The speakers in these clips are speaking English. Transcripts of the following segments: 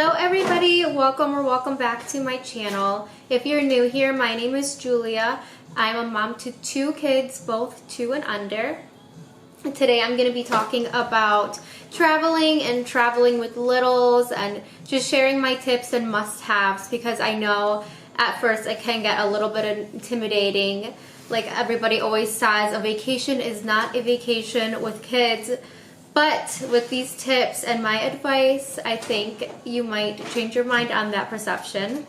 Hello everybody, welcome back to my channel. If you're new here, my name is Julia. I'm a mom to 2 kids, both 2 and under. And today I'm going to be talking about traveling with littles and just sharing my tips and must-haves, because I know at first it can get a little bit intimidating. Like everybody always says, a vacation is not a vacation with kids. But with these tips and my advice, I think you might change your mind on that perception.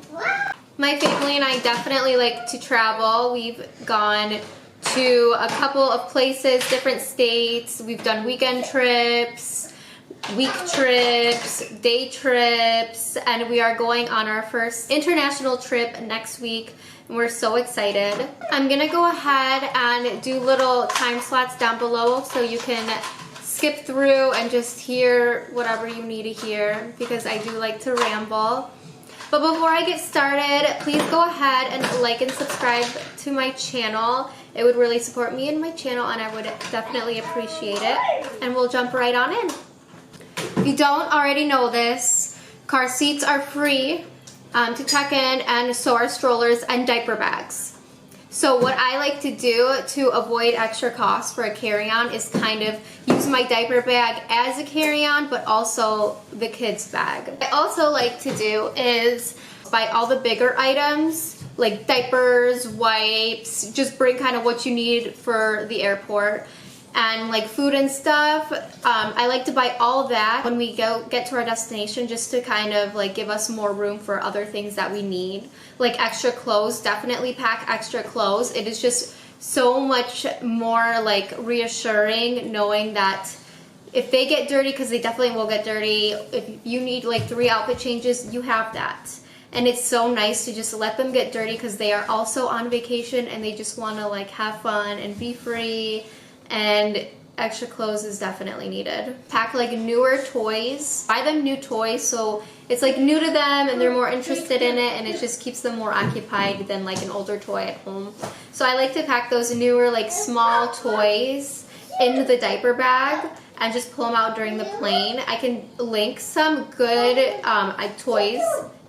My family and I definitely like to travel. We've gone to a couple of places, different states. We've done weekend trips, week trips, day trips, and we are going on our first international trip next week. And we're so excited. I'm gonna go ahead and do little time slots down below so you can skip through and just hear whatever you need to hear, because I do like to ramble. But before I get started, please go ahead and like and subscribe to my channel. It would really support me and my channel, and I would definitely appreciate it. And we'll jump right on in. If you don't already know this, car seats are free to check in, and so are strollers and diaper bags. So what I like to do to avoid extra costs for a carry-on is kind of use my diaper bag as a carry-on, but also the kids' bag. What I also like to do is buy all the bigger items, like diapers, wipes, just bring kind of what you need for the airport. And like food and stuff, I like to buy all of that when we get to our destination, just to kind of like give us more room for other things that we need. Like extra clothes, definitely pack extra clothes. It is just so much more like reassuring knowing that if they get dirty, because they definitely will get dirty, if you need like 3 outfit changes, you have that. And it's so nice to just let them get dirty, because they are also on vacation and they just want to like have fun and be free. And extra clothes is definitely needed. Pack like newer toys. Buy them new toys so it's like new to them and they're more interested in it, and it just keeps them more occupied than like an older toy at home. So I like to pack those newer like small toys into the diaper bag and just pull them out during the plane. I can link some good toys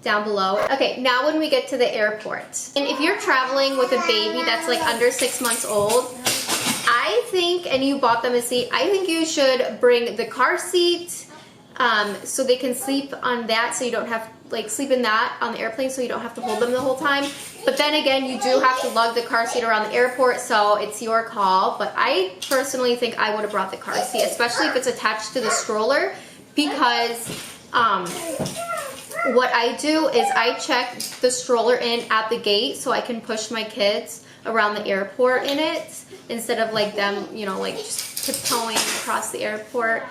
down below. Okay, now when we get to the airport, and if you're traveling with a baby that's like under 6 months old, I think, and you bought them a seat, I think you should bring the car seat so they can sleep on that, so you don't have like sleep in that on the airplane, so you don't have to hold them the whole time. But then again, you do have to lug the car seat around the airport, so it's your call. But I personally think I would have brought the car seat, especially if it's attached to the stroller, because what I do is I check the stroller in at the gate so I can push my kids around the airport in it, instead of like them, you know, like just tiptoeing across the airport.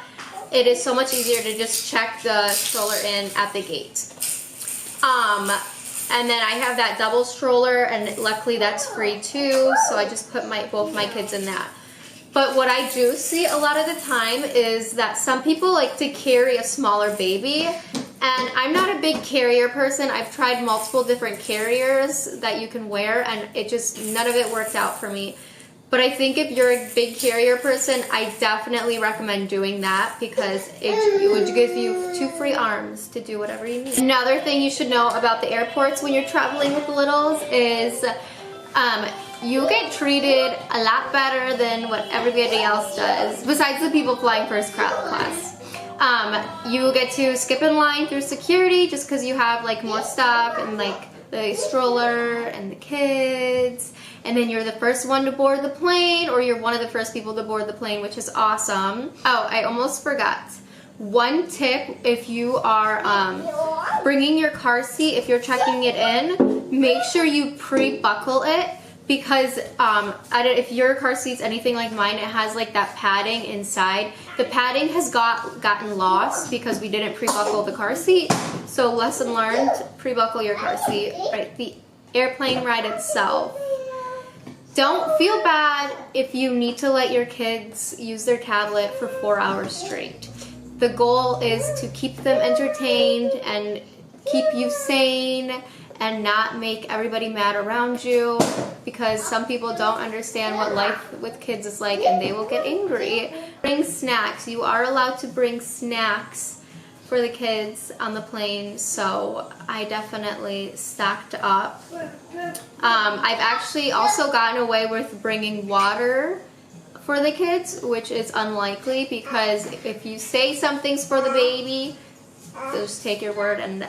It is so much easier to just check the stroller in at the gate. And then I have that double stroller, and luckily that's free too, so I just put both my kids in that. But what I do see a lot of the time is that some people like to carry a smaller baby, and I'm not a big carrier person. I've tried multiple different carriers that you can wear, and it just, none of it worked out for me. But I think if you're a big carrier person, I definitely recommend doing that, because it would give you 2 free arms to do whatever you need. Another thing you should know about the airports when you're traveling with littles is you get treated a lot better than what everybody else does, besides the people flying first class. You get to skip in line through security just because you have like more stuff, and like the stroller and the kids, and then you're the first one to board the plane, or you're one of the first people to board the plane, which is awesome. Oh, I almost forgot. One tip, if you are bringing your car seat, if you're checking it in, make sure you pre-buckle it, because if your car seat's anything like mine, it has like that padding inside. The padding has gotten lost because we didn't pre-buckle the car seat. So lesson learned, pre-buckle your car seat, right? The airplane ride itself. Don't feel bad if you need to let your kids use their tablet for 4 hours straight. The goal is to keep them entertained and keep you sane and not make everybody mad around you, because some people don't understand what life with kids is like and they will get angry. Bring snacks. You are allowed to bring snacks for the kids on the plane, so I definitely stocked up. I've actually also gotten away with bringing water for the kids, which is unlikely because if you say something's for the baby, they'll just take your word and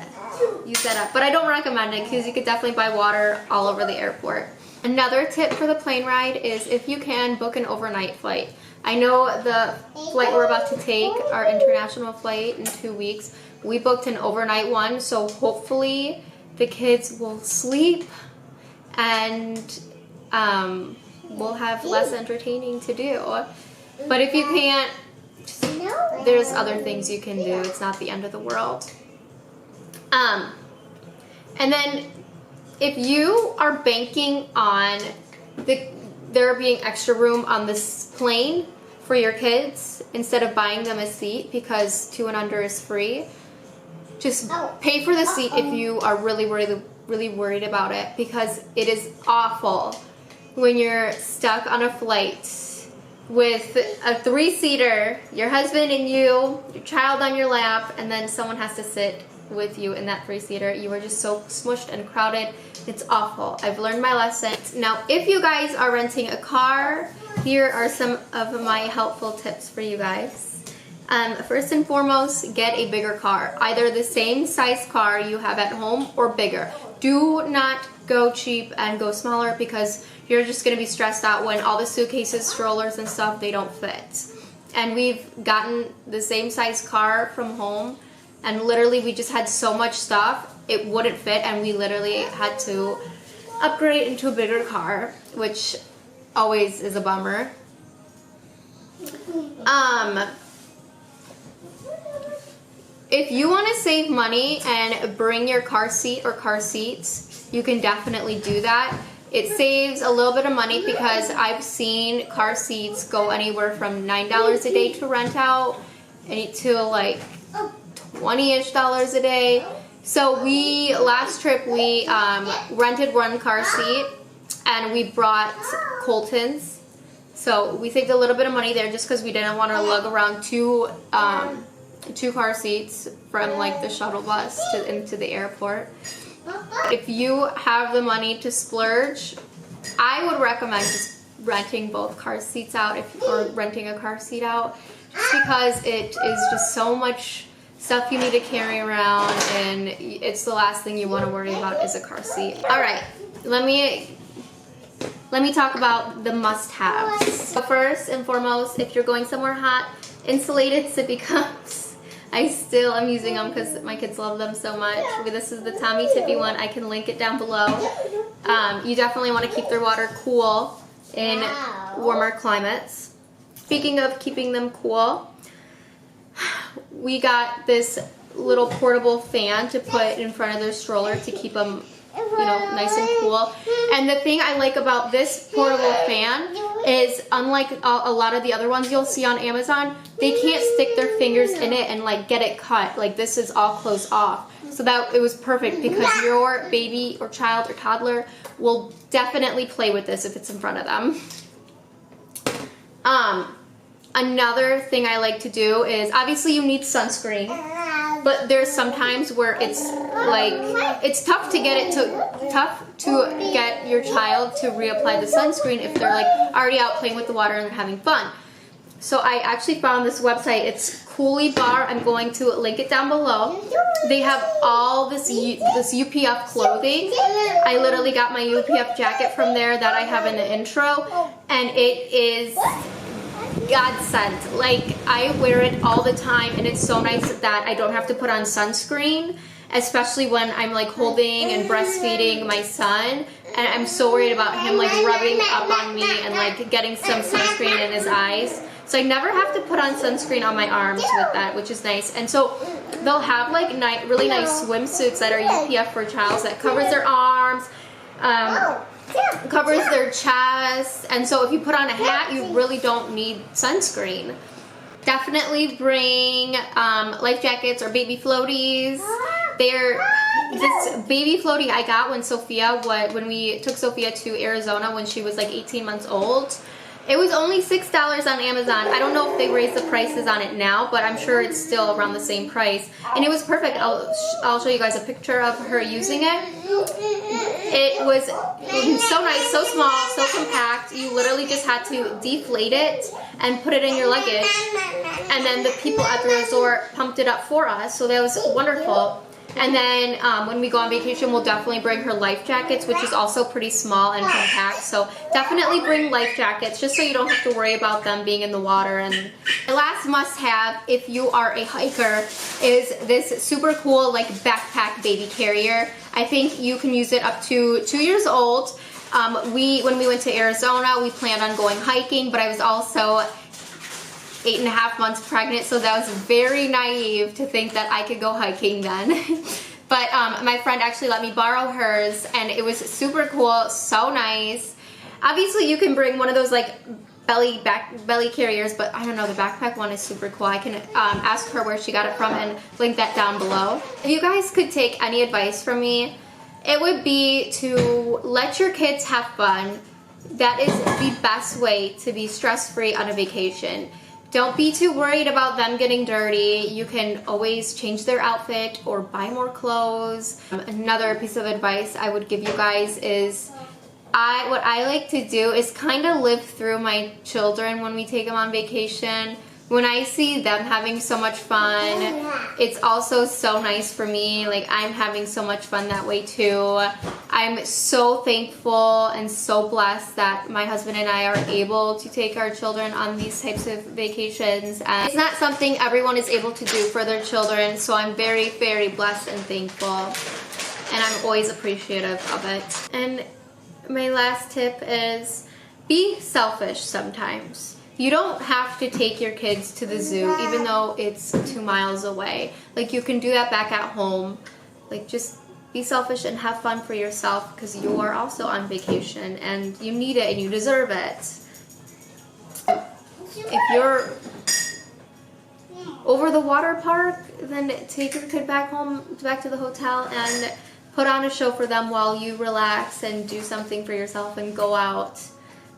use that up. But I don't recommend it because you could definitely buy water all over the airport. Another tip for the plane ride is if you can, book an overnight flight. I know the flight we're about to take, our international flight in 2 weeks, we booked an overnight one, so hopefully the kids will sleep and we'll have less entertaining to do. But if you can't, there's other things you can do. It's not the end of the world. And then if you are banking on there being extra room on this plane for your kids instead of buying them a seat because 2 and under is free, just pay for the seat if you are really worried about it, because it is awful when you're stuck on a flight with a 3-seater, your husband and you, your child on your lap, and then someone has to sit with you in that 3-seater. You are just so smushed and crowded. It's awful. I've learned my lesson. Now, if you guys are renting a car, here are some of my helpful tips for you guys. First and foremost, get a bigger car. Either the same size car you have at home or bigger. Do not go cheap and go smaller because you're just going to be stressed out when all the suitcases, strollers, and stuff, they don't fit. And we've gotten the same size car from home, and literally we just had so much stuff, it wouldn't fit, and we literally had to upgrade into a bigger car, which always is a bummer. If you want to save money and bring your car seat or car seats, you can definitely do that. It saves a little bit of money because I've seen car seats go anywhere from $9 a day to rent out to like $20-ish a day. So last trip we rented one car seat and we brought Colton's. So we saved a little bit of money there just because we didn't want to lug around two car seats from like the shuttle bus into the airport. If you have the money to splurge, I would recommend just renting both car seats out or renting a car seat out, just because it is just so much stuff you need to carry around, and it's the last thing you want to worry about is a car seat. All right, let me talk about the must-haves. So first and foremost, if you're going somewhere hot, insulated sippy cups. I still am using them because my kids love them so much. This is the Tommy Tippy one. I can link it down below. You definitely want to keep their water cool in warmer climates. Speaking of keeping them cool, we got this little portable fan to put in front of their stroller to keep them, nice and cool. And the thing I like about this portable fan is, unlike a lot of the other ones you'll see on Amazon, they can't stick their fingers in it and like get it cut. Like, this is all closed off. So that it was perfect because your baby or child or toddler will definitely play with this if it's in front of them. Another thing I like to do is, obviously you need sunscreen, but there's sometimes where it's tough to get your child to reapply the sunscreen if they're like already out playing with the water and having fun. So I actually found this website. It's Coolie Bar. I'm going to link it down below. They have all this UPF clothing. I literally got my UPF jacket from there that I have in the intro, and it is godsend. Like, I wear it all the time, and it's so nice that I don't have to put on sunscreen, especially when I'm like holding and breastfeeding my son, and I'm so worried about him like rubbing up on me and like getting some sunscreen in his eyes. So I never have to put on sunscreen on my arms with that, which is nice. And so they'll have like really nice swimsuits that are UPF for child that covers their arms, covers their chest, and so if you put on a hat, you really don't need sunscreen. Definitely bring life jackets or baby floaties. This baby floaty I got when we took Sophia to Arizona when she was like 18 months old. It was only $6 on Amazon. I don't know if they raised the prices on it now, but I'm sure it's still around the same price. And it was perfect. I'll show you guys a picture of her using it. It was so nice, so small, so compact. You literally just had to deflate it and put it in your luggage. And then the people at the resort pumped it up for us, so that was wonderful. And then when we go on vacation, we'll definitely bring her life jackets, which is also pretty small and compact. So definitely bring life jackets just so you don't have to worry about them being in the water. And the last must-have, if you are a hiker, is this super cool like backpack baby carrier. I think you can use it up to 2 years old. When we went to Arizona, we planned on going hiking, but I was also 8.5 months pregnant, so that was very naive to think that I could go hiking then. But my friend actually let me borrow hers, and it was super cool, so nice. Obviously, you can bring one of those like belly carriers, but I don't know, the backpack one is super cool. I can ask her where she got it from and link that down below. If you guys could take any advice from me, it would be to let your kids have fun. That is the best way to be stress-free on a vacation. Don't be too worried about them getting dirty. You can always change their outfit or buy more clothes. Another piece of advice I would give you guys is what I like to do is kind of live through my children when we take them on vacation. When I see them having so much fun, it's also so nice for me. Like, I'm having so much fun that way too. I'm so thankful and so blessed that my husband and I are able to take our children on these types of vacations. And it's not something everyone is able to do for their children, so I'm very, very blessed and thankful. And I'm always appreciative of it. And my last tip is be selfish sometimes. You don't have to take your kids to the zoo, even though it's 2 miles away. Like, you can do that back at home. Like, just be selfish and have fun for yourself, because you are also on vacation and you need it and you deserve it. If you're over the water park, then take your kid back home, back to the hotel, and put on a show for them while you relax and do something for yourself and go out.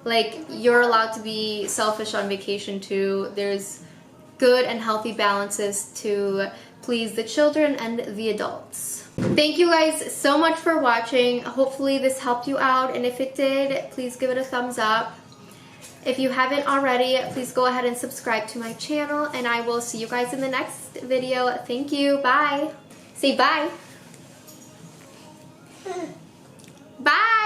Like, you're allowed to be selfish on vacation too. There's good and healthy balances to please the children and the adults. Thank you guys so much for watching. Hopefully this helped you out, and if it did, please give it a thumbs up. If you haven't already, please go ahead and subscribe to my channel, and I will see you guys in the next video. Thank you. Bye. Say bye. Bye.